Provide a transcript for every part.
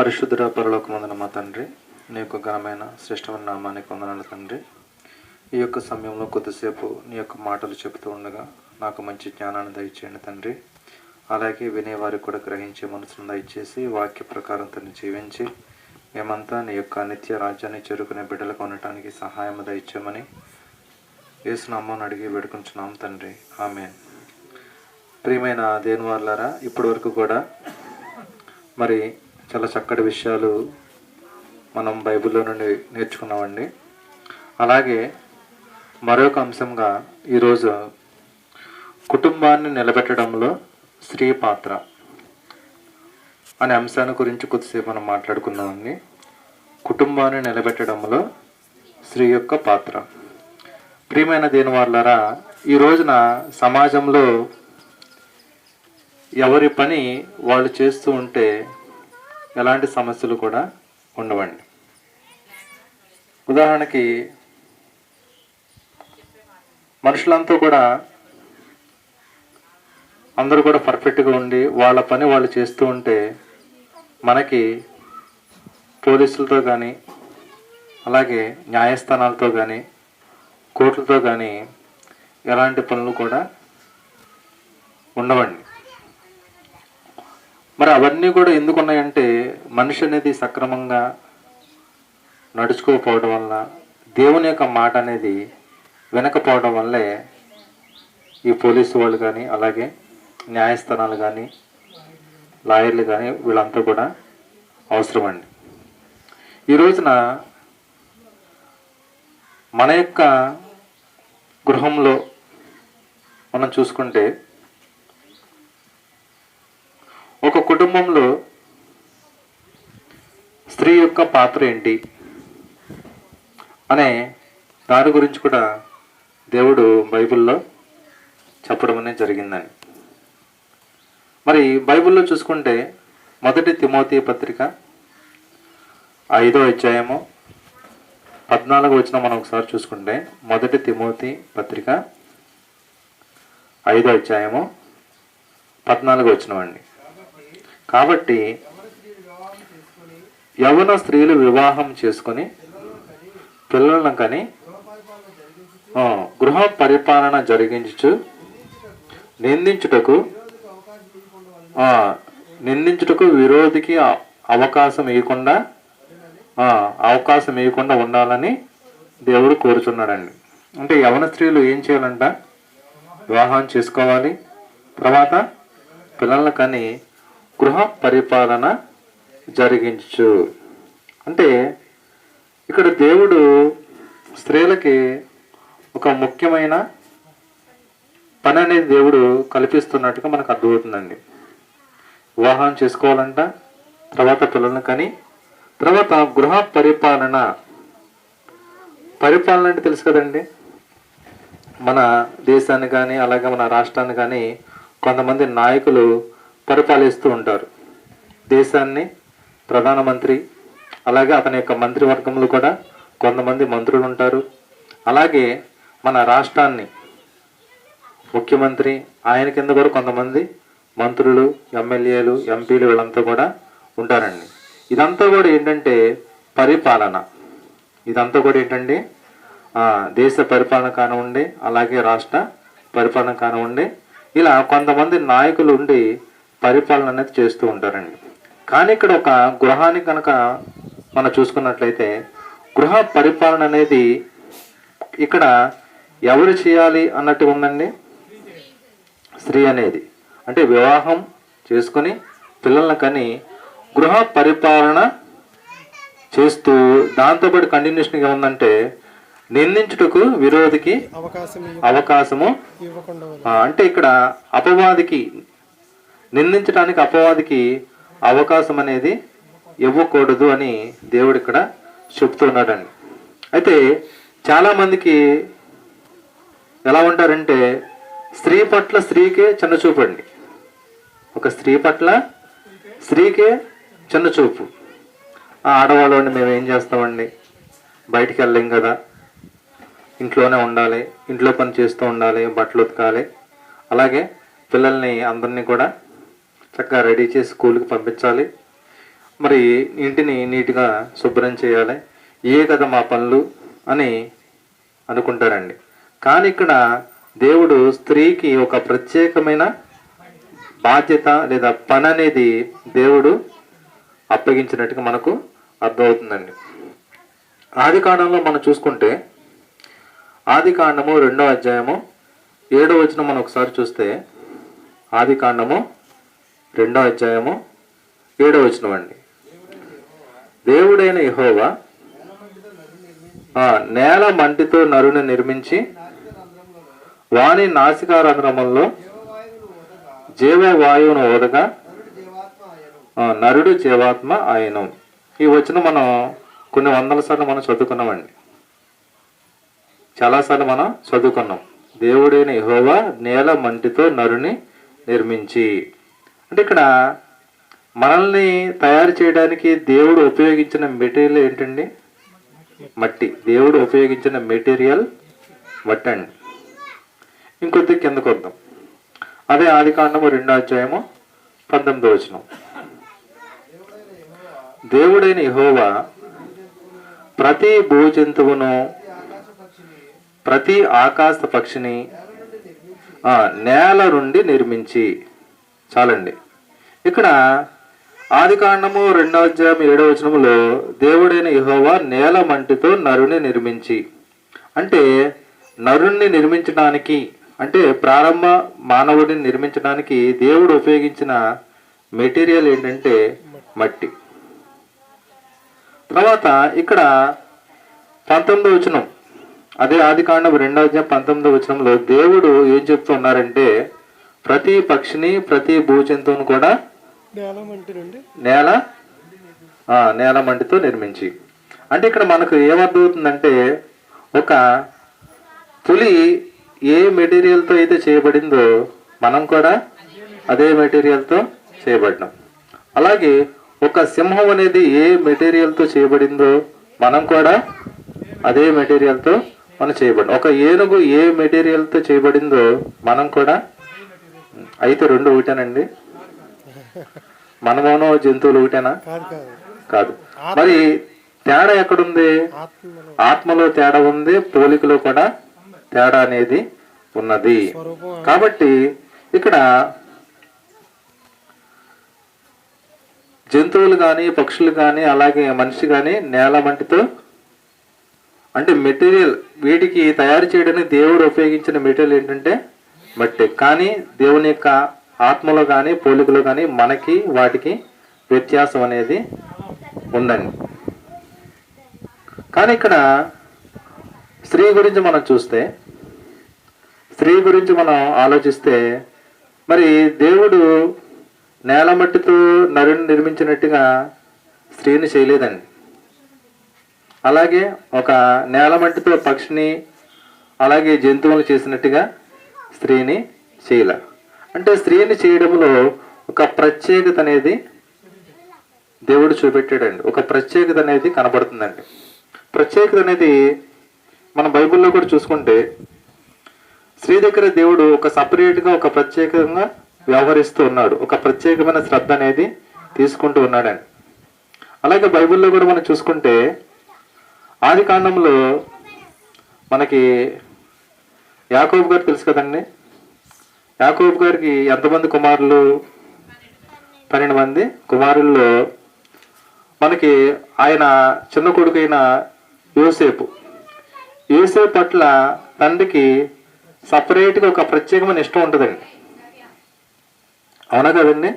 పరిశుద్ధుడ పరలోకమందున మా తండ్రి, నీ యొక్క ఘనమైన శ్రేష్టమైన నామానికి వందనాలు తండ్రి. ఈ యొక్క సమయంలో కొద్దిసేపు నీ యొక్క మాటలు చెబుతూ ఉండగా నాకు మంచి జ్ఞానాన్ని దయచేయండి తండ్రి. అలాగే వినేవారికి కూడా గ్రహించే మనసును దయచేసి వాక్య ప్రకారం తను జీవించి మేమంతా నీ యొక్క నిత్య రాజ్యాన్ని చేరుకునే బిడ్డలకు ఉండటానికి సహాయం దయచేయమని యేసు నామమున అడిగి వేడుకుంటున్నాం తండ్రి. ఆమేన్. ప్రియమైన దేవుని వారలారా, ఇప్పటి వరకు కూడా మరి చాలా చక్కటి విషయాలు మనం బైబిల్లో నుండి నేర్చుకున్నామండి. అలాగే మరొక అంశంగా ఈరోజు కుటుంబాన్ని నిలబెట్టడంలో స్త్రీ పాత్ర అనే అంశాన్ని గురించి కొద్దిసేపు మనం మాట్లాడుకున్నామండి. కుటుంబాన్ని నిలబెట్టడంలో స్త్రీ యొక్క పాత్ర. ప్రియమైన దేవుని వారలారా, ఈ రోజున సమాజంలో ఎవరి పని వాళ్ళు చేస్తూ ఉంటే ఎలాంటి సమస్యలు కూడా ఉండవండి. ఉదాహరణకి మనుషులంతా కూడా అందరూ కూడా పర్ఫెక్ట్గా ఉండి వాళ్ళ పని వాళ్ళు చేస్తూ ఉంటే మనకి పోలీసులతో కానీ అలాగే న్యాయస్థానాలతో కానీ కోర్టులతో కానీ ఎలాంటి పనులు కూడా ఉండవండి. మరి అవన్నీ కూడా ఎందుకు ఉన్నాయంటే మనిషి అనేది సక్రమంగా నడుచుకోకపోవడం వల్ల, దేవుని యొక్క మాట అనేది వినకపోవడం వల్లే ఈ పోలీసు వాళ్ళు కానీ అలాగే న్యాయస్థానాలు కానీ లాయర్లు కానీ వీళ్ళంతా కూడా అవసరమండి. ఈ రోజున మన యొక్క గృహంలో మనం చూసుకుంటే ఒక కుటుంబంలో స్త్రీ యొక్క పాత్ర ఏంటి అనే దాని గురించి కూడా దేవుడు బైబిల్లో చెప్పడం అనేది జరిగిందని. మరి బైబిల్లో చూసుకుంటే 1 తిమోతి పత్రిక 5వ అధ్యాయము 14వ వచనం మనం ఒకసారి చూసుకుంటే 1 తిమోతి పత్రిక 5వ అధ్యాయము 14వ వచనం అండి. కాబట్టి యవన స్త్రీలు వివాహం చేసుకొని పిల్లలను కని గృహ పరిపాలన జరిగించు నిందించుటకు విరోధికి అవకాశం ఇవ్వకుండా ఉండాలని దేవుడు కోరుచున్నాడండి. అంటే యవన స్త్రీలు ఏం చేయాలంట? వివాహం చేసుకోవాలి, తర్వాత పిల్లలను కని గృహ పరిపాలన జరిగించు. అంటే ఇక్కడ దేవుడు స్త్రీలకి ఒక ముఖ్యమైన పని అనేది దేవుడు కల్పిస్తున్నట్టుగా మనకు అర్థమవుతుందండి. వివాహం చేసుకోవాలంట, తర్వాత పిల్లలను కని, తర్వాత గృహ పరిపాలన. పరిపాలన అంటే తెలుసు కదండి, మన దేశాన్ని కానీ అలాగే మన రాష్ట్రాన్ని కానీ కొంతమంది నాయకులు పరిపాలిస్తూ ఉంటారు. దేశాన్ని ప్రధానమంత్రి, అలాగే అతని యొక్క మంత్రివర్గంలో కూడా కొంతమంది మంత్రులు ఉంటారు. అలాగే మన రాష్ట్రాన్ని ముఖ్యమంత్రి, ఆయన కింద కూడా కొంతమంది మంత్రులు, ఎమ్మెల్యేలు, ఎంపీలు వీళ్ళంతా కూడా ఉంటారండి. ఇదంతా కూడా ఏంటంటే పరిపాలన. ఇదంతా కూడా ఏంటండి, దేశ పరిపాలన కానివ్వండి అలాగే రాష్ట్ర పరిపాలన కానివ్వండి, ఇలా కొంతమంది నాయకులు ఉండి పరిపాలన అనేది చేస్తూ ఉంటారండి. కానీ ఇక్కడ ఒక గృహాన్ని కనుక మనం చూసుకున్నట్లయితే గృహ పరిపాలన అనేది ఇక్కడ ఎవరు చేయాలి అన్నట్టు ఉందండి? స్త్రీ అనేది. అంటే వివాహం చేసుకొని పిల్లలను కని గృహ పరిపాలన చేస్తూ దాంతోపాటు కంటిన్యూషన్గా ఉందంటే నిందించుటకు విరోధికి అవకాశము అంటే ఇక్కడ అపవాదికి, నిందించడానికి అపవాదికి అవకాశం అనేది ఇవ్వకూడదు అని దేవుడు ఇక్కడ చెప్తున్నాడండి. అయితే చాలామందికి ఎలా ఉంటారంటే స్త్రీ పట్ల స్త్రీకే చిన్నచూపండి. ఒక స్త్రీ పట్ల స్త్రీకే చిన్నచూపు. ఆడవాళ్ళని మేము ఏం చేస్తామండి, బయటికి వెళ్ళలేం కదా, ఇంట్లోనే ఉండాలి, ఇంట్లో పని చేస్తూ ఉండాలి, బట్టలు ఉతకాలి, అలాగే పిల్లల్ని అందరినీ కూడా చక్కగా రెడీ చేసి స్కూల్కి పంపించాలి. మరి ఇంటిని నీట్గా శుభ్రం చేయాలి, ఏ కదా మా పనులు అని అనుకుంటారండి. కానీ ఇక్కడ దేవుడు స్త్రీకి ఒక ప్రత్యేకమైన బాధ్యత లేదా పని అనేది దేవుడు అప్పగించినట్టుగా మనకు అర్థమవుతుందండి. ఆది కాండంలో మనం చూసుకుంటే ఆది కాండము 2వ అధ్యాయము 7వ వచనం మనం ఒకసారి చూస్తే, ఆది కాండము 2వ అధ్యాయము 7వ వచనం అండి. దేవుడైన యెహోవా నేల మంటితో నరుని నిర్మించి వాని నాసికారంధ్రములలో జీవవాయువును ఓదగా నరుడు జీవాత్మ ఆయను. ఈ వచనం మనం కొన్ని వందల సార్లు మనం చదువుకున్నామండి, చాలాసార్లు మనం చదువుకున్నాం. దేవుడైన యెహోవా నేల మంటితో నరుని నిర్మించి అంటే ఇక్కడ మనల్ని తయారు చేయడానికి దేవుడు ఉపయోగించిన మెటీరియల్ ఏంటండి? మట్టి. దేవుడు ఉపయోగించిన మెటీరియల్ మట్టి అండి. ఇంకొద్ది కిందకు వద్దాం. అదే ఆది కాండము 2వ అధ్యాయము 19వ వచనం. దేవుడైన యెహోవా ప్రతి భూజంతువును ప్రతి ఆకాశ పక్షిని నేల నుండి నిర్మించి. చాలండి. ఇక్కడ ఆది కాండము 2వ అధ్యాయం 7వ వచనములో దేవుడైన యెహోవా నేల మంటితో నరుని నిర్మించి అంటే నరుణ్ణి నిర్మించడానికి, అంటే ప్రారంభ మానవుడిని నిర్మించడానికి దేవుడు ఉపయోగించిన మెటీరియల్ ఏంటంటే మట్టి. తర్వాత ఇక్కడ 19వ వచనం, అదే ఆది కాండం 2వ అధ్యాయం 19వ వచనంలో దేవుడు ఏం చెప్తూ ఉన్నారంటే ప్రతి పక్షిని ప్రతి భూజంతువును కూడా నేల మంటితో నిర్మించి. అంటే ఇక్కడ మనకు ఏమర్థమవుతుందంటే ఒక పులి ఏ మెటీరియల్తో అయితే చేయబడిందో మనం కూడా అదే మెటీరియల్తో చేయబడ్డాం. అలాగే ఒక సింహం అనేది ఏ మెటీరియల్తో చేయబడిందో మనం కూడా అదే మెటీరియల్తో మనం చేయబడ్డాం. ఒక ఏనుగు ఏ మెటీరియల్తో చేయబడిందో మనం కూడా. అయితే రెండు ఒకటేనండి? మనమోనో జంతువులు ఒకటేనా? కాదు. మరి తేడా ఎక్కడుంది? ఆత్మలో తేడా ఉంది, పోలికలో కూడా తేడా అనేది ఉన్నది. కాబట్టి ఇక్కడ జంతువులు కానీ పక్షులు కానీ అలాగే మనిషి కానీ నేల మంటితో అంటే మెటీరియల్, వీటికి తయారు చేయడానికి దేవుడు ఉపయోగించిన మెటీరియల్ ఏంటంటే మట్టి. కానీ దేవుని యొక్క ఆత్మలో కానీ పోలికలో కానీ మనకి వాటికి వ్యత్యాసం అనేది ఉందండి. కానీ ఇక్కడ స్త్రీ గురించి మనం చూస్తే, స్త్రీ గురించి మనం ఆలోచిస్తే మరి దేవుడు నేల మట్టితో నరుని నిర్మించినట్టుగా స్త్రీని చేయలేదండి. అలాగే ఒక నేల మట్టితో పక్షిని అలాగే జంతువులు చేసినట్టుగా స్త్రీని చేయలే. అంటే స్త్రీని చేయడంలో ఒక ప్రత్యేకత అనేది దేవుడు చూపెట్టాడండి. ఒక ప్రత్యేకత అనేది కనబడుతుందండి. ప్రత్యేకత అనేది మన బైబిల్లో కూడా చూసుకుంటే స్త్రీ దగ్గర దేవుడు ఒక సపరేట్గా ఒక ప్రత్యేకంగా వ్యవహరిస్తూ ఉన్నాడు. ఒక ప్రత్యేకమైన శ్రద్ధ అనేది తీసుకుంటూ ఉన్నాడండి. అలాగే బైబిల్లో కూడా మనం చూసుకుంటే ఆది కాండంలో మనకి యాకోబు గారు తెలుసు కదండి. యాకోబు గారికి ఎంతమంది కుమారులు? 12 మంది కుమారుల్లో మనకి ఆయన చిన్న కొడుకైన యోసేపు పట్ల తండ్రికి సపరేట్గా ఒక ప్రత్యేకమైన ఇష్టం ఉంటుందండి. అవునా కదండి?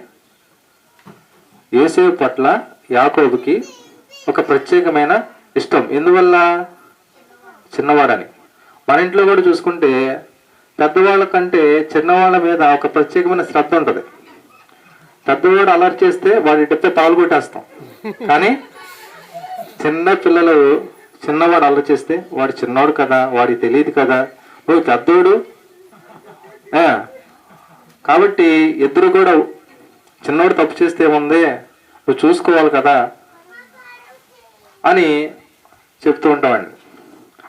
యోసేపు పట్ల యాకోబుకి ఒక ప్రత్యేకమైన ఇష్టం. ఎందువల్ల? చిన్నవాడని. మన ఇంట్లో కూడా చూసుకుంటే పెద్దవాళ్ళ కంటే చిన్నవాళ్ళ మీద ఒక ప్రత్యేకమైన శ్రద్ధ ఉంటుంది. పెద్దవాడు అలర్ట్ చేస్తే వాడి డెప్పే పాలు కొట్టేస్తాం. కానీ చిన్న పిల్లలు చిన్నవాడు అలర్ట్ చేస్తే వాడు చిన్నవాడు కదా, వాడికి తెలియదు కదా, నువ్వు పెద్దోడు కాబట్టి ఇద్దరు కూడా చిన్నవాడు తప్పు చేస్తే ఏముంది, నువ్వు చూసుకోవాలి కదా అని చెప్తూ ఉంటామండి.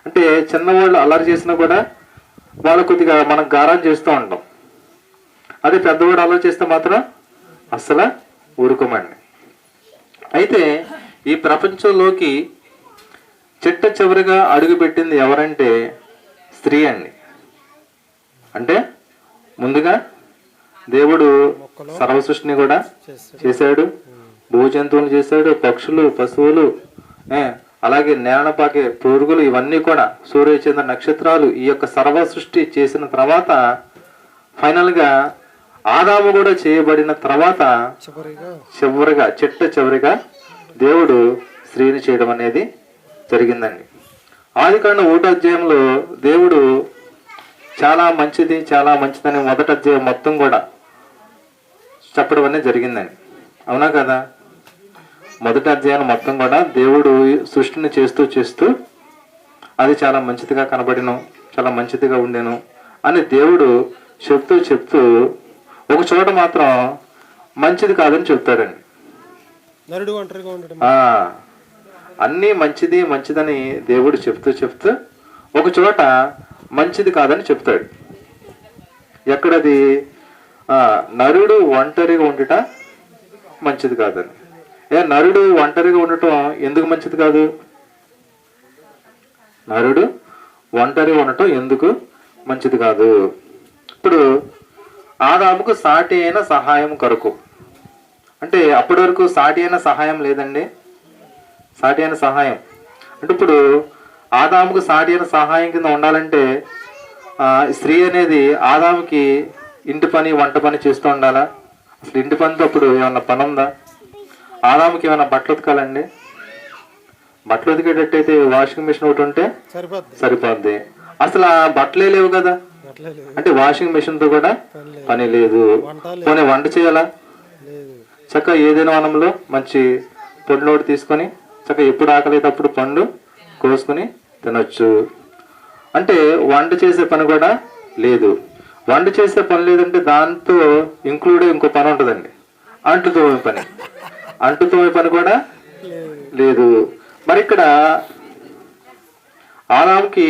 అంటే చిన్నవాళ్ళు అల్లరి చేసినా కూడా వాళ్ళు కొద్దిగా మనం గారం చేస్తూ ఉంటాం. అదే పెద్దవాడు అల్లరి చేస్తే మాత్రం అస్సలు ఊరుకోమండి. అయితే ఈ ప్రపంచంలోకి చిట్ట చివరిగా అడుగుపెట్టింది ఎవరంటే స్త్రీ అండి. అంటే ముందుగా దేవుడు సర్వ సృష్టిని కూడా చేశాడు, భూజంతువులు చేశాడు, పక్షులు, పశువులు, అలాగే నేలన పాకే పురుగులు, ఇవన్నీ కూడా సూర్యచంద్ర నక్షత్రాలు, ఈ యొక్క సర్వ సృష్టి చేసిన తర్వాత ఫైనల్గా ఆదాము కూడా చేయబడిన తర్వాత చివరిగా దేవుడు స్త్రీని చేయడం అనేది జరిగిందండి. ఆదికాండం 1వ అధ్యాయంలో దేవుడు చాలా మంచిదని మొదటి అధ్యాయం మొత్తం కూడా చెప్పడం అనేది జరిగిందండి. అవునా కదా? మొదటి అధ్యాయం మొత్తం కూడా దేవుడు సృష్టిని చేస్తూ అది చాలా మంచిదిగా కనబడిను, చాలా మంచిదిగా ఉండేను అని దేవుడు చెప్తూ ఒక చోట మాత్రం మంచిది కాదని చెప్తాడండి. అన్నీ మంచిదని దేవుడు చెప్తూ ఒక చోట మంచిది కాదని చెప్తాడు. ఎక్కడది? నరుడు ఒంటరిగా ఉండుట మంచిది కాదని. నరుడు ఒంటరిగా ఉండటం ఎందుకు మంచిది కాదు? నరుడు ఒంటరిగా ఉండటం ఎందుకు మంచిది కాదు? ఇప్పుడు ఆదాముకు సాటి అయిన సహాయం కొరకు, అంటే అప్పటి వరకు సాటి అయిన సహాయం లేదండి. సాటి అయిన సహాయం అంటే ఇప్పుడు ఆదాముకు సాటి అయిన సహాయం కింద ఉండాలంటే స్త్రీ అనేది ఆదాముకి ఇంటి పని, వంట పని చేస్తూ ఉండాలా? అసలు ఇంటి పనితో అప్పుడు ఏమన్నా పని ఉందా? ఆదాముకి ఏమైనా బట్టలు ఉతకాలండి? బట్టలు ఉతికేటట్టయితే వాషింగ్ మిషన్ ఒకటి ఉంటే సరిపోద్ది. అసలు ఆ బట్టలే లేవు కదా, అంటే వాషింగ్ మిషన్ తో కూడా పని లేదు. పోనీ వంట చేయాలా? చక్కగా ఏదైనా వనంలో మంచి పొడిలోటి తీసుకొని చక్కగా ఎప్పుడు ఆకలి అప్పుడు పండు కోసుకుని తినొచ్చు. అంటే వంట చేసే పని కూడా లేదు. వంట చేసే పని లేదంటే దాంతో ఇంక్లూడ్ ఇంకో పని ఉంటుందండి, అంటు తోమే పని కూడా లేదు. మరి ఇక్కడ ఆదాముకి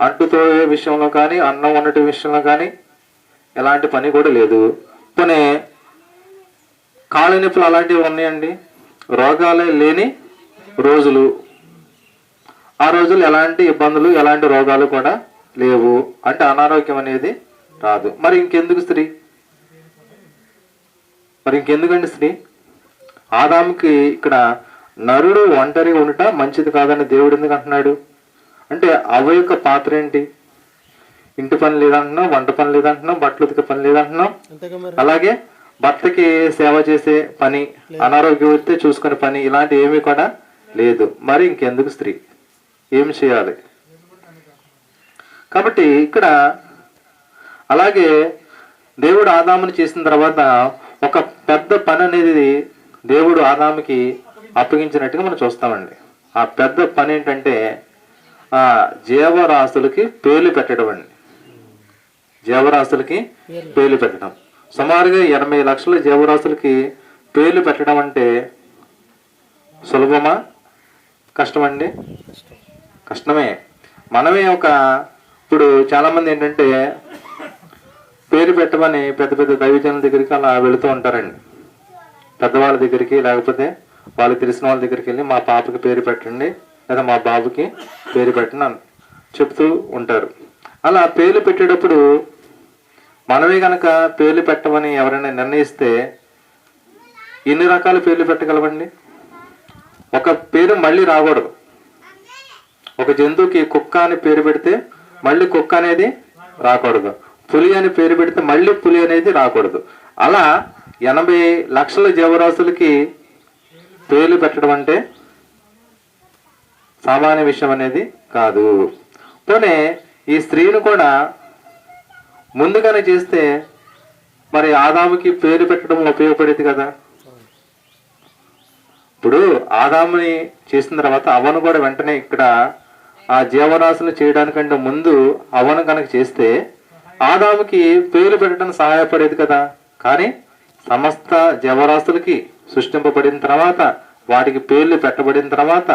అంటు తోమే విషయంలో కానీ, అన్నం వండటం విషయంలో కానీ ఎలాంటి పని కూడా లేదు. పోనీ కాళ్ళ నొప్పులు అలాంటివి ఉన్నాయండి. రోగాలే లేని రోజులు, ఆ రోజులు ఎలాంటి ఇబ్బందులు, ఎలాంటి రోగాలు కూడా లేవు. అంటే అనారోగ్యం అనేది రాదు. మరి ఇంకెందుకు స్త్రీ? మరి ఇంకెందుకండి స్త్రీ? ఆదాముకి ఇక్కడ నరుడు ఒంటరిగా ఉండట మంచిది కాదని దేవుడు ఎందుకు అంటున్నాడు అంటే అవ యొక్క పాత్ర ఏంటి? ఇంటి పని లేదంటున్నాం, వంట పని లేదంటున్నాం, బట్టలు ఉతికే పని లేదంటున్నాం, అలాగే భర్తకి సేవ చేసే పని, అనారోగ్యం వస్తే చూసుకునే పని, ఇలాంటి ఏమీ కూడా లేదు. మరి ఇంకెందుకు స్త్రీ? ఏం చేయాలి? కాబట్టి ఇక్కడ అలాగే దేవుడు ఆదాముని చేసిన తర్వాత ఒక పెద్ద పని అనేది దేవుడు ఆదాముకి అప్పగించినట్టుగా మనం చూస్తామండి. ఆ పెద్ద పని ఏంటంటే జీవరాశులకి పేర్లు పెట్టడం అండి. జీవరాశులకి పేర్లు పెట్టడం. సుమారుగా 80 లక్షల జీవరాశులకి పేర్లు పెట్టడం అంటే సులభమా, కష్టమండి? కష్టమే. మనమే ఇప్పుడు చాలా మంది ఏంటంటే పేరు పెట్టమని పెద్ద పెద్ద దైవజనుల దగ్గరికి అలా వెళుతూ ఉంటారండి. పెద్దవాళ్ళ దగ్గరికి, లేకపోతే వాళ్ళకి తెలిసిన వాళ్ళ దగ్గరికి వెళ్ళి మా పాపకి పేరు పెట్టండి లేదా మా బాబుకి పేరు పెట్టండి అని చెప్తూ ఉంటారు. అలా పేర్లు పెట్టేటప్పుడు మనమే కనుక పేర్లు పెట్టమని ఎవరైనా నిర్ణయిస్తే ఎన్ని రకాల పేర్లు పెట్టగలమండి? ఒక పేరు మళ్ళీ రాకూడదు. ఒక జంతువుకి కుక్క అని పేరు పెడితే మళ్ళీ కుక్క అనేది రాకూడదు. పులి అని పేరు పెడితే మళ్ళీ పులి అనేది రాకూడదు. అలా 80 లక్షల జీవరాశులకి పేర్లు పెట్టడం అంటే సామాన్య విషయం అనేది కాదు. పోనీ ఈ స్త్రీని కూడా ముందుగానే చేస్తే మరి ఆదాముకి పేరు పెట్టడం ఉపయోగపడేది కదా. ఇప్పుడు ఆదాముని చేసిన తర్వాత అవ్వను కూడా వెంటనే ఇక్కడ ఆ జీవరాశులు చేయడానికంటే ముందు అవ్వను కనుక చేస్తే ఆదాముకి పేర్లు పెట్టడానికి సహాయపడేది కదా. కానీ సమస్త జీవరాశులకి సృష్టింపబడిన తర్వాత, వాటికి పేర్లు పెట్టబడిన తర్వాత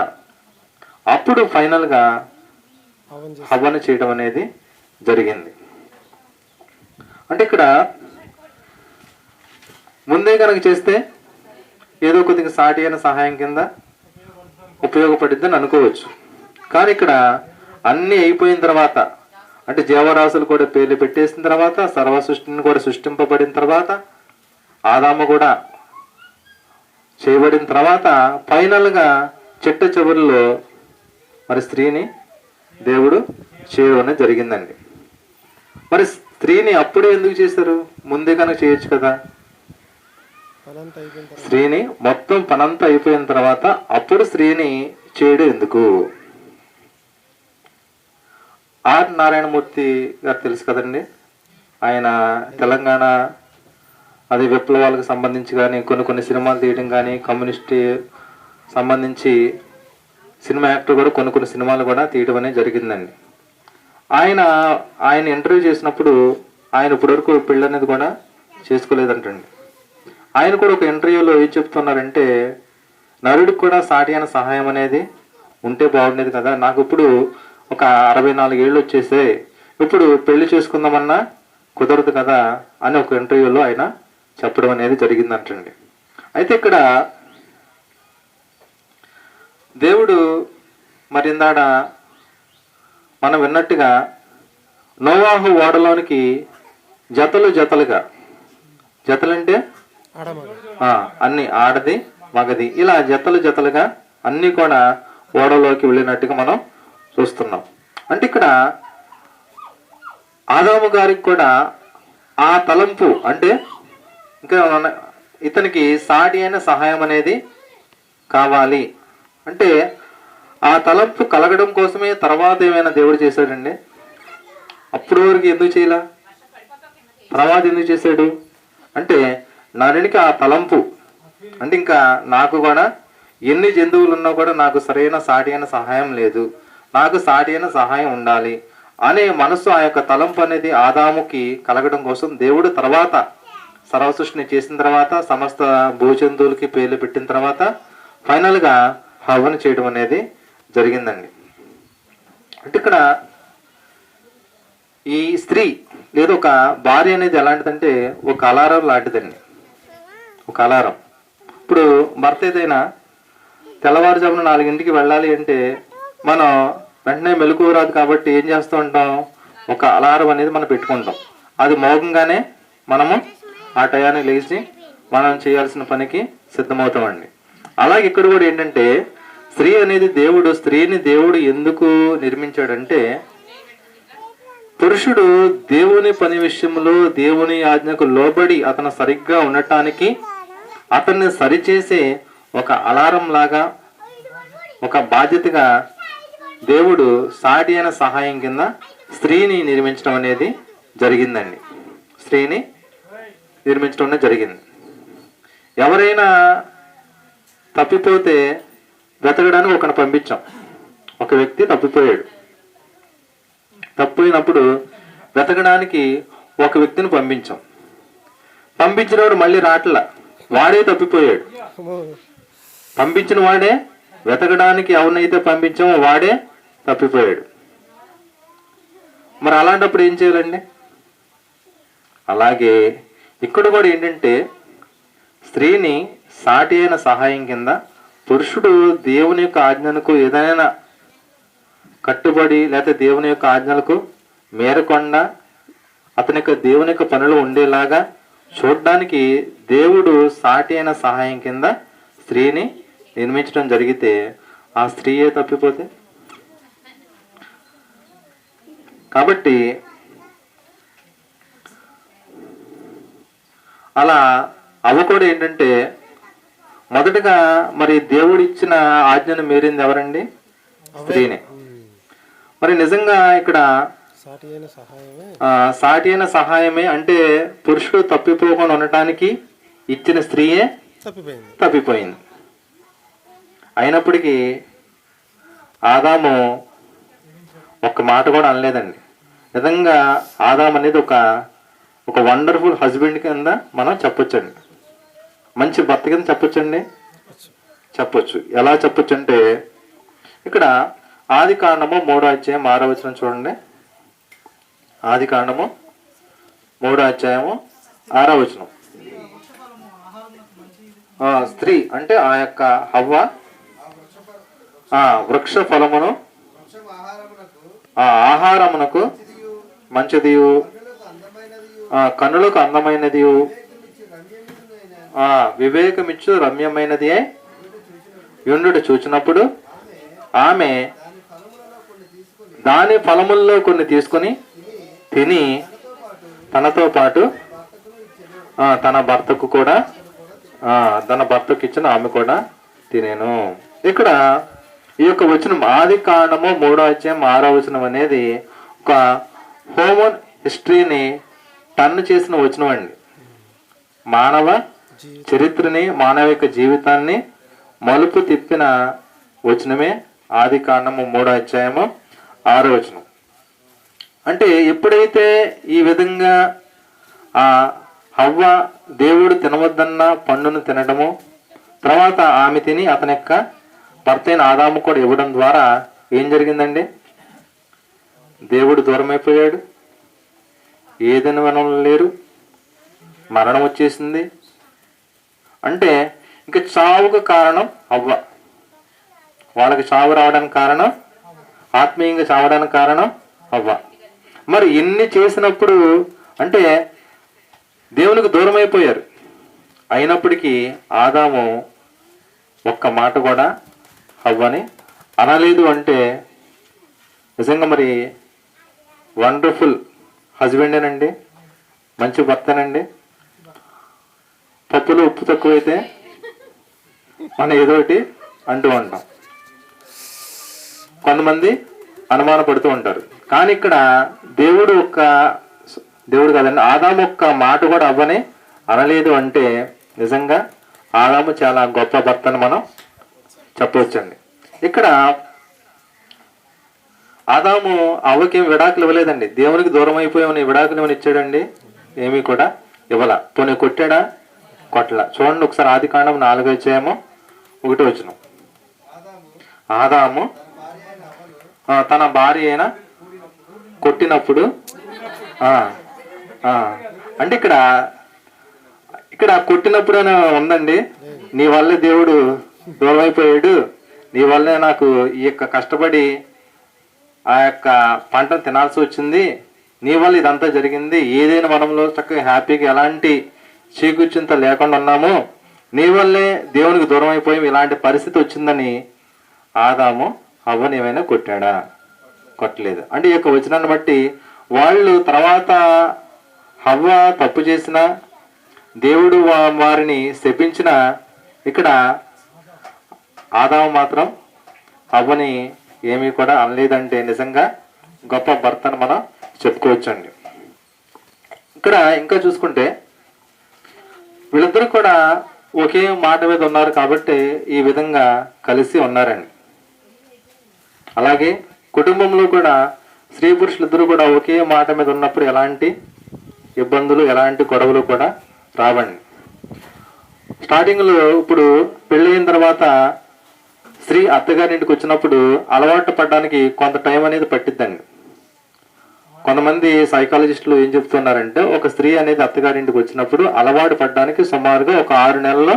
అప్పుడు ఫైనల్గా హవ్వను చేయడం అనేది జరిగింది. అంటే ఇక్కడ ముందే కనుక చేస్తే ఏదో కొద్దిగా సాటి అయిన సహాయం కింద ఉపయోగపడిద్దని అనుకోవచ్చు. కానీ ఇక్కడ అన్నీ అయిపోయిన తర్వాత, అంటే జీవరాశులు కూడా పేర్లు పెట్టేసిన తర్వాత, సర్వ సృష్టిని కూడా సృష్టింపబడిన తర్వాత, ఆదాము కూడా చేయబడిన తర్వాత, ఫైనల్గా చిట్ట చివరిలో మరి స్త్రీని దేవుడు చేయడం జరిగిందండి. మరి స్త్రీని అప్పుడే ఎందుకు చేశారు? ముందే కనుక చేయొచ్చు కదా. స్త్రీని మొత్తం పనంతా అయిపోయిన తర్వాత అప్పుడు స్త్రీని చేయడం ఎందుకు? ఆర్ నారాయణమూర్తి గారు తెలుసు కదండి. ఆయన తెలంగాణ అది విప్లవాలకు సంబంధించి కానీ కొన్ని సినిమాలు తీయడం కానీ, కమ్యూనిస్ట్ సంబంధించి సినిమా యాక్టర్ కూడా కొన్ని సినిమాలు కూడా తీయడం అనేది జరిగిందండి. ఆయన ఇంటర్వ్యూ చేసినప్పుడు ఆయన ఇప్పటివరకు పెళ్ళి అనేది కూడా చేసుకోలేదంటండి. ఆయన కూడా ఒక ఇంటర్వ్యూలో ఏం చెప్తున్నారంటే, నరుడికి కూడా సాటి అయిన సహాయం అనేది ఉంటే బాగుండేది కదా, నాకు ఇప్పుడు ఒక 64 ఏళ్ళు వచ్చేసే, ఇప్పుడు పెళ్లి చేసుకుందామన్నా కుదరదు కదా అని ఒక ఇంటర్వ్యూలో ఆయన చెప్పడం అనేది జరిగిందంటండి. అయితే ఇక్కడ దేవుడు మరి ఇందాడ మనం విన్నట్టుగా నోవాహు ఓడలోనికి జతలుగా, జతలంటే అన్ని ఆడది మగది ఇలా జతలుగా అన్ని కూడా ఓడలోకి వెళ్ళినట్టుగా మనం చూస్తున్నాం. అంటే ఇక్కడ ఆదాము గారికి కూడా ఆ తలంపు, అంటే ఇంకా ఇతనికి సాటి అయిన సహాయం అనేది కావాలి అంటే ఆ తలంపు కలగడం కోసమే తర్వాత ఏమైనా దేవుడు చేశాడండి? అప్పుడు వరకు ఎందుకు చేయలా? తర్వాత ఎందుకు చేశాడు అంటే, నరునికి ఆ తలంపు, అంటే ఇంకా నాకు కూడా ఎన్ని జంతువులు ఉన్నా కూడా నాకు సరైన సాటి అయిన సహాయం లేదు, నాకు సాటి అయిన సహాయం ఉండాలి అనే మనసు, ఆ యొక్క తలంపు అనేది ఆదాముకి కలగడం కోసం దేవుడు తర్వాత సర్వసృష్టిని చేసిన తర్వాత, సమస్త భూజంతువులకి పేర్లు పెట్టిన తర్వాత ఫైనల్గా హవ్వను చేయడం అనేది జరిగిందండి. అంటే ఇక్కడ ఈ స్త్రీ లేదా ఒక భార్య అనేది ఎలాంటిదంటే ఒక అలారం లాంటిదండి. ఒక అలారం. ఇప్పుడు భర్త ఏదైనా తెల్లవారుజామున 4 వెళ్ళాలి అంటే మనం వెంటనే మెలకువ రాదు కాబట్టి ఏం చేస్తూ ఉంటాం, ఒక అలారం అనేది మనం పెట్టుకుంటాం. అది మోగంగానే మనము ఆ టయాన్ని లేచి మనం చేయాల్సిన పనికి సిద్ధమవుతామండి. అలాగే ఇక్కడ కూడా ఏంటంటే స్త్రీ అనేది స్త్రీని దేవుడు ఎందుకు నిర్మించాడంటే, పురుషుడు దేవుని పని విషయంలో దేవుని ఆజ్ఞకు లోబడి అతను సరిగ్గా ఉండటానికి అతన్ని సరిచేసే ఒక అలారం లాగా, ఒక బాధ్యతగా దేవుడు సాటి అయిన సహాయం కింద స్త్రీని నిర్మించడం అనేది జరిగిందండి. స్త్రీని నిర్మించడం అనేది జరిగింది. ఎవరైనా తప్పిపోతే వెతకడానికి ఒకరిని పంపించాం. ఒక వ్యక్తి తప్పిపోయాడు. తప్పిపోయినప్పుడు వెతకడానికి ఒక వ్యక్తిని పంపించాం. పంపించినవాడు మళ్ళీ రాట్లా, వాడే తప్పిపోయాడు. పంపించిన వాడే వెతకడానికి ఎవరినైతే పంపించామో వాడే తప్పిపోయాడు. మరి అలాంటప్పుడు ఏం చేయాలండి? అలాగే ఇక్కడ కూడా ఏంటంటే స్త్రీని సాటి అయిన సహాయం కింద పురుషుడు దేవుని యొక్క ఆజ్ఞలకు ఏదైనా కట్టుబడి లేకపోతే దేవుని యొక్క ఆజ్ఞలకు మేరకుండా అతని యొక్క దేవుని యొక్క పనులు ఉండేలాగా చూడడానికి దేవుడు సాటి అయిన సహాయం కింద స్త్రీని నిర్మించడం జరిగితే ఆ స్త్రీయే తప్పిపోతే, కాబట్టి అలా అవ్వ కూడా ఏంటంటే మొదటగా మరి దేవుడు ఇచ్చిన ఆజ్ఞను మీరింది ఎవరండి? స్త్రీనే. మరి నిజంగా ఇక్కడ సాటి అయిన సహాయమే అంటే పురుషుడు తప్పిపోకుండా ఉండటానికి ఇచ్చిన స్త్రీయే తప్పిపోయింది. అయినప్పటికీ ఆదాము ఒక్క మాట కూడా అనలేదండి. నిజంగా ఆదాము అనేది ఒక వండర్ఫుల్ హస్బెండ్ కింద మనం చెప్పొచ్చండి. మంచి భర్త కింద చెప్పొచ్చండి. చెప్పొచ్చు. ఎలా చెప్పొచ్చు అంటే ఇక్కడ ఆదికాండము 3వ అధ్యాయం 6వ వచనం చూడండి. ఆదికాండము 3వ అధ్యాయము 6వ వచనం. స్త్రీ అంటే ఆ యొక్క హవ్వ వృక్ష ఫలమును ఆ ఆహారమునకు మంచిదియు కన్నులకు అందమైనది వివేకమిచ్చు రమ్యమైనది యుండు చూచినప్పుడు ఆమె దాని ఫలముల్లో కొన్ని తీసుకొని తిని తనతో పాటు తన భర్తకు కూడా తన భర్తకు ఇచ్చిన ఆమె కూడా తినేను. ఇక్కడ ఈ యొక్క వచనం ఆది కాండము 3వ అధ్యాయం 6వ వచనం అనేది ఒక హ్యూమన్ హిస్టరీని టర్న్ చేసిన వచనం అండి. మానవ చరిత్రని, మానవిక జీవితాన్ని మలుపు తిప్పిన వచనమే ఆది కాండము 3వ అధ్యాయము 6వ వచనం. అంటే ఎప్పుడైతే ఈ విధంగా హవ్వ దేవుడు తినవద్దన్న పండును తినడము, తర్వాత ఆమె తిని అతని యొక్క భర్త అయిన ఆదాము కూడా ఇవ్వడం ద్వారా ఏం జరిగిందండి? దేవుడు దూరం అయిపోయాడు, ఏదైనా వనంలో లేరు, మరణం వచ్చేసింది. అంటే ఇంక చావుకు కారణం హవ్వ. వాళ్ళకి చావు రావడానికి కారణం, ఆత్మీయంగా చావడానికి కారణం హవ్వ. మరి ఎన్ని చేసినప్పుడు అంటే దేవునికి దూరం అయిపోయారు. అయినప్పటికీ ఆదాము ఒక్క మాట కూడా హవ్వని అనలేదు. అంటే నిజంగా మరి వండర్ఫుల్ హస్బెండేనండి, మంచి భర్తనండి. పప్పులో ఉప్పు తక్కువైతే మనం ఏదో ఒకటి అంటూ ఉంటాం, కొంతమంది అనుమానపడుతూ ఉంటారు. కానీ ఇక్కడ దేవుడు కాదండి, ఆదాము ఒక్క మాట కూడా అవ్వని అనలేదు. అంటే నిజంగా ఆదాము చాలా గొప్ప భర్తని మనం చెప్పవచ్చండి. ఇక్కడ ఆదాము అవ్వకేం విడాకులు ఇవ్వలేదండి. దేవునికి దూరం అయిపోయామని విడాకులు ఏమైనా ఇచ్చాడండి? ఏమీ కూడా ఇవ్వాల. పోనీ కొట్టాడా? కొట్టలా. చూడండి ఒకసారి ఆది కాండం 4వ అధ్యాయము 1వ వచనం. ఆదాము తన భార్య అయిన కొట్టినప్పుడు అంటే ఇక్కడ కొట్టినప్పుడు అని ఉందండి. నీ వల్లే దేవుడు దూరం అయిపోయాడు, నీ వల్లే నాకు ఈ యొక్క కష్టపడి ఆ యొక్క పంటను తినాల్సి వచ్చింది, నీ వల్ల ఇదంతా జరిగింది, ఏదైనా వనంలో చక్కగా హ్యాపీగా ఎలాంటి చీకుచింత లేకుండా ఉన్నాము, నీ వల్లే దేవునికి దూరం అయిపోయి ఇలాంటి పరిస్థితి వచ్చిందని ఆదాము హవ్వని ఏమైనా కొట్టాడా? కొట్టలేదు. అంటే ఈ యొక్క వచనాన్ని బట్టి వాళ్ళు తర్వాత హవ్వ తప్పు చేసిన, దేవుడు వారిని శపించిన, ఇక్కడ ఆదాము మాత్రం హవ్వని ఏమీ కూడా అనలేదంటే నిజంగా గొప్ప భర్తను మనం చెప్పుకోవచ్చండి. ఇక్కడ ఇంకా చూసుకుంటే వీళ్ళిద్దరూ కూడా ఒకే మాట మీద ఉన్నారు కాబట్టి ఈ విధంగా కలిసి ఉన్నారండి. అలాగే కుటుంబంలో కూడా స్త్రీ పురుషులిద్దరూ కూడా ఒకే మాట మీద ఉన్నప్పుడు ఎలాంటి ఇబ్బందులు, ఎలాంటి గొడవలు కూడా రావండి. స్టార్టింగ్లో ఇప్పుడు పెళ్ళయిన తర్వాత స్త్రీ అత్తగారింటికి వచ్చినప్పుడు అలవాటు పడడానికి కొంత టైం అనేది పట్టిద్దండి. కొంతమంది సైకాలజిస్టులు ఏం చెప్తున్నారంటే ఒక స్త్రీ అనేది అత్తగారింటికి వచ్చినప్పుడు అలవాటు పడడానికి సుమారుగా ఒక 6 నెలల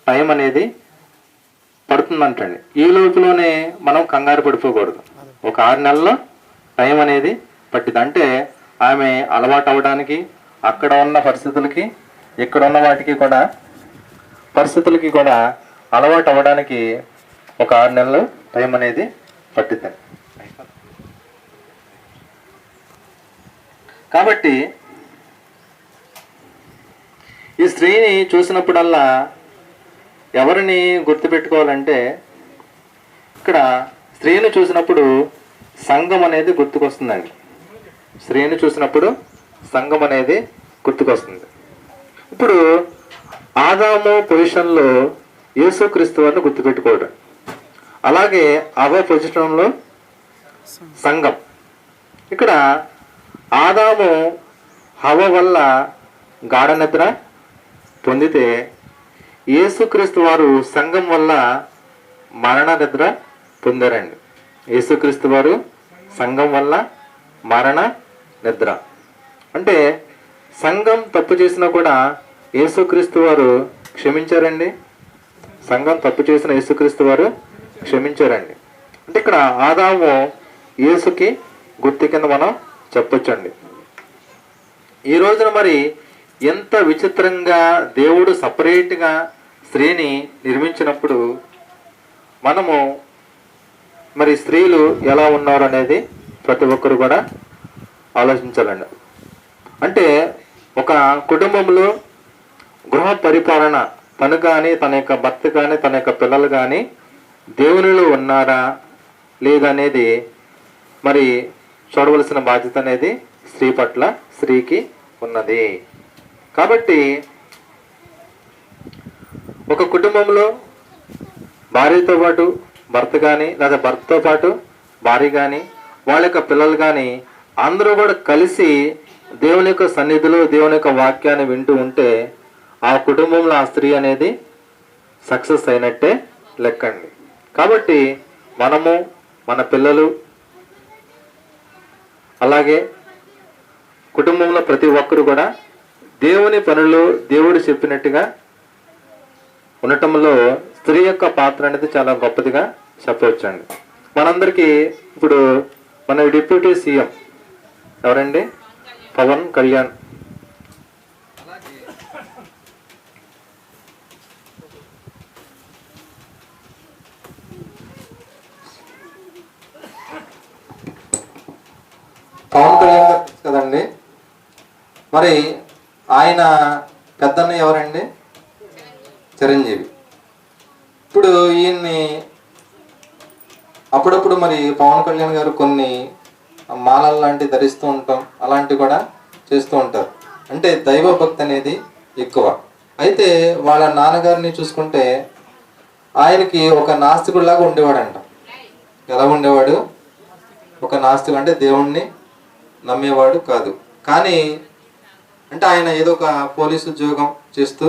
టైం అనేది పడుతుందంటండి. ఈ లోపులోనే మనం కంగారు పడిపోకూడదు. ఒక 6 నెలల టైం అనేది పట్టింది. అంటే ఆమె అలవాటు అవ్వడానికి, అక్కడ ఉన్న పరిస్థితులకి, ఇక్కడ ఉన్న వాటికి కూడా పరిస్థితులకి కూడా అలవాటు అవ్వడానికి ఒక 6 నెలల టైం అనేది పట్టిద్దండి. కాబట్టి ఈ స్త్రీని చూసినప్పుడల్లా ఎవరిని గుర్తుపెట్టుకోవాలంటే ఇక్కడ స్త్రీని చూసినప్పుడు సంఘం అనేది గుర్తుకొస్తుందండి. స్త్రీని చూసినప్పుడు సంఘం అనేది గుర్తుకొస్తుంది. ఇప్పుడు ఆదాము పొజిషన్లో యేసుక్రీస్తు వారిని గుర్తుపెట్టుకోవడం, అలాగే హవ్వ పొజిషన్లో సంఘం. ఇక్కడ ఆదాము హవ్వ వల్ల గాఢ నిద్ర పొందితే యేసుక్రీస్తు వారు సంఘం వల్ల మరణ నిద్ర పొందారండి. యేసుక్రీస్తు వారు సంఘం వల్ల మరణ నిద్ర. అంటే సంఘం తప్పు చేసినా కూడా యేసుక్రీస్తు వారు క్షమించారండి? సంఘం తప్పు చేసిన యేసుక్రీస్తు వారు క్షమించారండి. అంటే ఇక్కడ ఆదాము యేసుకి గుర్తు కింద మనం చెప్పొచ్చండి. ఈ రోజున మరి ఎంత విచిత్రంగా దేవుడు సపరేట్గా స్త్రీని నిర్మించినప్పుడు మనము మరి స్త్రీలు ఎలా ఉన్నారు అనేది ప్రతి ఒక్కరు కూడా ఆలోచించాలండి. అంటే ఒక కుటుంబంలో గృహ పరిపాలన తను కానీ, తన యొక్క భర్త కానీ, తన యొక్క పిల్లలు కానీ దేవునిలో ఉన్నారా లేదనేది మరి చూడవలసిన బాధ్యత అనేది స్త్రీ పట్ల స్త్రీకి ఉన్నది. కాబట్టి ఒక కుటుంబంలో భార్యతో పాటు భర్త కానీ, లేదా భర్తతో పాటు భార్య కానీ, వాళ్ళ యొక్క పిల్లలు కానీ అందరూ కూడా కలిసి దేవుని యొక్క సన్నిధిలో దేవుని యొక్క వాక్యాన్ని వింటూ ఉంటే ఆ కుటుంబంలో ఆ స్త్రీ అనేది సక్సెస్ అయినట్టే లెక్కండి. కాబట్టి మనము, మన పిల్లలు, అలాగే కుటుంబంలో ప్రతి ఒక్కరు కూడా దేవుని పనులు దేవుడు చెప్పినట్టుగా ఉండటంలో స్త్రీ యొక్క పాత్ర అనేది చాలా గొప్పదిగా చెప్పవచ్చండి. మనందరికీ ఇప్పుడు మన డిప్యూటీ సీఎం ఎవరండి? పవన్ కళ్యాణ్. పవన్ కళ్యాణ్ గారు కదండి. మరి ఆయన పెద్దన్న ఎవరండి? చిరంజీవి. ఇప్పుడు ఈయన్ని అప్పుడప్పుడు మరి పవన్ కళ్యాణ్ గారు కొన్ని మాలలు లాంటివి ధరిస్తూ ఉంటాం, అలాంటివి కూడా చేస్తూ ఉంటారు. అంటే దైవ భక్తి అనేది ఎక్కువ. అయితే వాళ్ళ నాన్నగారిని చూసుకుంటే ఆయనకి ఒక నాస్తికుడిలాగా ఉండేవాడంట. ఎలా ఉండేవాడు? ఒక నాస్తికుడు అంటే దేవుణ్ణి నమ్మేవాడు కాదు. కానీ అంటే ఆయన ఏదో ఒక పోలీసు ఉద్యోగం చేస్తూ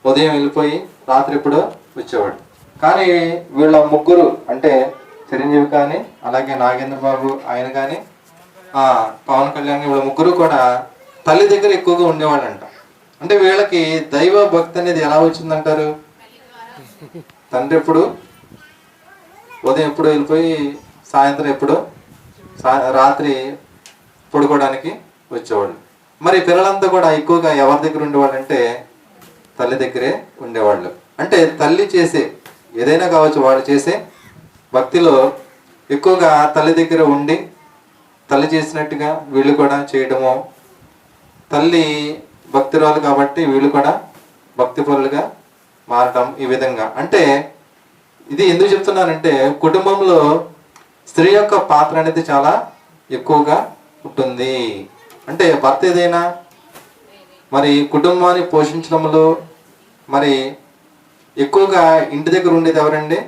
ఉదయం వెళ్ళిపోయి రాత్రి ఎప్పుడో వచ్చేవాడు. కానీ వీళ్ళ ముగ్గురు అంటే చిరంజీవి కానీ, అలాగే నాగేంద్ర బాబు ఆయన కానీ, పవన్ కళ్యాణ్, వీళ్ళ ముగ్గురు కూడా తల్లి దగ్గర ఎక్కువగా ఉండేవాళ్ళంట. అంటే వీళ్ళకి దైవ భక్తి అనేది ఎలా వచ్చిందంటారు? తండ్రి ఎప్పుడు ఉదయం ఎప్పుడు వెళ్ళిపోయి సాయంత్రం ఎప్పుడు రాత్రి పడుకోవడానికి వచ్చేవాళ్ళు. మరి పిల్లలంతా కూడా ఎక్కువగా ఎవరి దగ్గర ఉండేవాళ్ళు అంటే తల్లి దగ్గరే ఉండేవాళ్ళు. అంటే తల్లి చేసే ఏదైనా కావచ్చు, వాళ్ళు చేసే భక్తిలో ఎక్కువగా తల్లి దగ్గర ఉండి తల్లి చేసినట్టుగా వీళ్ళు కూడా చేయడము, తల్లి భక్తిరాలు కాబట్టి వీళ్ళు కూడా భక్తి పరులుగా మారటం, ఈ విధంగా. అంటే ఇది ఎందుకు చెప్తున్నానంటే కుటుంబంలో స్త్రీ యొక్క పాత్ర అనేది చాలా ఎక్కువగా ఉంటుంది. అంటే భర్త ఏదైనా మరి కుటుంబాన్ని పోషించడంలో మరి ఎక్కువగా ఇంటి దగ్గర ఉండేది ఎవరండి?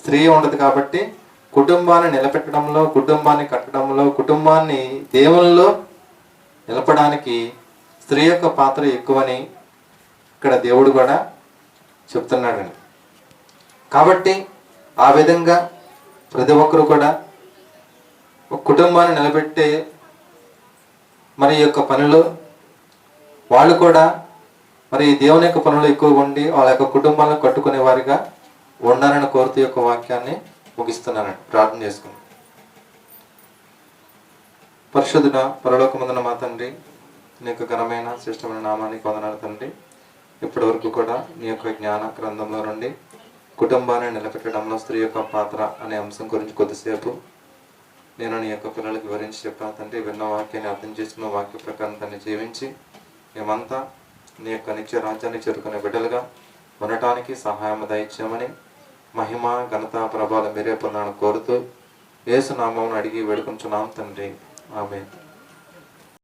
స్త్రీ ఉండదు. కాబట్టి కుటుంబాన్ని నిలబెట్టడంలో, కుటుంబాన్ని కట్టడంలో, కుటుంబాన్ని దేవునిలో నిలపడానికి స్త్రీ యొక్క పాత్ర ఎక్కువని ఇక్కడ దేవుడు కూడా చెప్తున్నాడండి. కాబట్టి ఆ విధంగా ప్రతి ఒక్కరు కూడా ఒక కుటుంబాన్ని నిలబెట్టే మరి యొక్క పనిలో వాళ్ళు కూడా మరి దేవుని యొక్క పనులు ఎక్కువగా ఉండి వాళ్ళ యొక్క కుటుంబాలను కట్టుకునే వారిగా ఉండాలని కోరుతూ యొక్క వాక్యాన్ని ముగిస్తున్నానండి. ప్రార్థన చేసుకుని. పరిశుద్ధుడ పరలోకమందున మా తండ్రి, నీ యొక్క ఘనమైన శ్రేష్టమైన నామానికి వందనాలు తండ్రి. ఇప్పటి వరకు కూడా నీ యొక్క జ్ఞాన గ్రంథంలో నుండి కుటుంబాన్ని నిలబెట్టడంలో స్త్రీ యొక్క పాత్ర అనే అంశం గురించి కొద్దిసేపు నేను నీ యొక్క పిల్లలకు వివరించి చెప్పాను తండ్రి. విన్న వాక్యాన్ని అర్థం చేసుకున్న వాక్య ప్రకారం దాన్ని జీవించి మేమంతా నీ యొక్క నిత్య రాజ్యాన్ని చేరుకునే బిడ్డలుగా ఉండటానికి సహాయం దయచేయమని మహిమ ఘనత ప్రభావాలు మీరే పొందాలని కోరుతూ యేసు నామమును అడిగి వేడుకుంటున్నాం తండ్రి. ఆమేన్.